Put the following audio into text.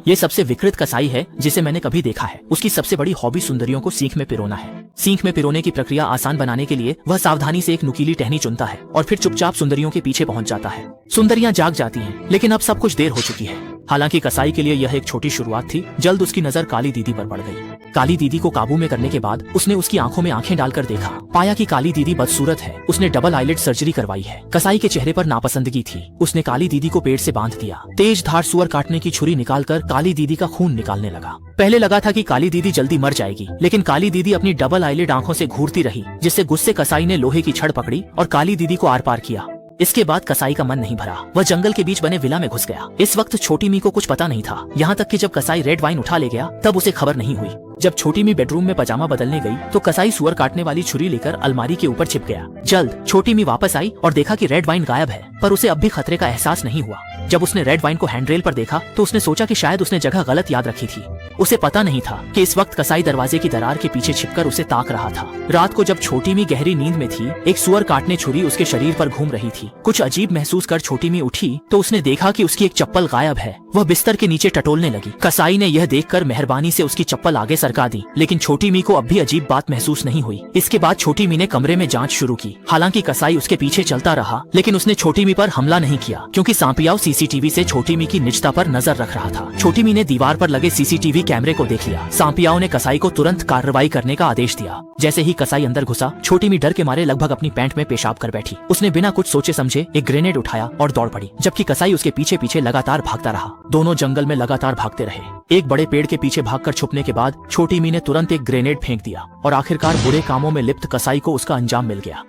ये सबसे विकृत कसाई है जिसे मैंने कभी देखा है। उसकी सबसे बड़ी हॉबी सुंदरियों को सींख में पिरोना है। सींख में पिरोने की प्रक्रिया आसान बनाने के लिए वह सावधानी से एक नुकीली टहनी चुनता है और फिर चुपचाप सुंदरियों के पीछे पहुंच जाता है। सुंदरियां जाग जाती हैं, लेकिन अब सब कुछ देर हो चुकी है। हालांकि कसाई के लिए यह एक छोटी शुरुआत थी। जल्द उसकी नजर काली दीदी पर पड़ गई। काली दीदी को काबू में करने के बाद उसने उसकी आंखों में आंखें डालकर देखा। पाया कि काली दीदी बदसूरत है। उसने डबल आईलिड सर्जरी करवाई है। कसाई के चेहरे पर नापसंदगी थी। उसने काली दीदी को पेड़ से बांध दिया। तेज धार सुअर काटने की छुरी निकालकर काली दीदी का खून निकालने लगा। पहले लगा था कि काली दीदी जल्दी मर जाएगी, लेकिन काली दीदी अपनी डबल आईलिड आंखों से घूरती रही, जिससे गुस्से कसाई ने लोहे की छड़ पकड़ी और काली दीदी को आर पार किया। इसके बाद कसाई का मन नहीं भरा। वह जंगल के बीच बने विला में घुस गया। इस वक्त छोटी मी को कुछ पता नहीं था, यहाँ तक कि जब कसाई रेड वाइन उठा ले गया तब उसे खबर नहीं हुई। जब छोटी मी बेडरूम में पजामा बदलने गई तो कसाई सुअर काटने वाली छुरी लेकर अलमारी के ऊपर छिप गया। जल्द छोटी मी वापस आई और देखा कि रेड वाइन गायब है, पर उसे अब भी खतरे का एहसास नहीं हुआ। जब उसने रेड वाइन को हैंडरेल पर देखा तो उसने सोचा कि शायद उसने जगह गलत याद रखी थी। उसे पता नहीं था कि इस वक्त कसाई दरवाजे की दरार के पीछे छिपकर उसे ताक रहा था। रात को जब छोटी मी गहरी नींद में थी, एक सुअर काटने छुरी उसके शरीर पर घूम रही थी। कुछ अजीब महसूस कर छोटी मी उठी तो उसने देखा कि उसकी एक चप्पल गायब है। वह बिस्तर के नीचे टटोलने लगी। कसाई ने यह देखकर मेहरबानी से उसकी चप्पल आगे सरका दी, लेकिन छोटी मी को अब भी अजीब बात महसूस नहीं हुई। इसके बाद छोटी मी ने कमरे में जांच शुरू की। हालांकि कसाई उसके पीछे चलता रहा, लेकिन उसने छोटी मी पर हमला नहीं किया, क्योंकि सांपियाओ सीसीटीवी से छोटी मी की निजता पर नजर रख रहा था। छोटी मी ने दीवार पर लगे सीसीटीवी कैमरे को देख लिया। सांपियाओ ने कसाई को तुरंत कार्रवाई करने का आदेश दिया। जैसे ही कसाई अंदर घुसा, छोटी मी डर के मारे लगभग अपनी पैंट में पेशाब कर बैठी। उसने बिना कुछ सोचे समझे एक ग्रेनेड उठाया और दौड़ पड़ी, जबकि कसाई उसके पीछे पीछे लगातार भागता रहा। दोनों जंगल में लगातार भागते रहे। एक बड़े पेड़ के पीछे भागकर छुपने के बाद छोटी मी ने तुरंत एक ग्रेनेड फेंक दिया और आखिरकार बुरे कामों में लिप्त कसाई को उसका अंजाम मिल गया।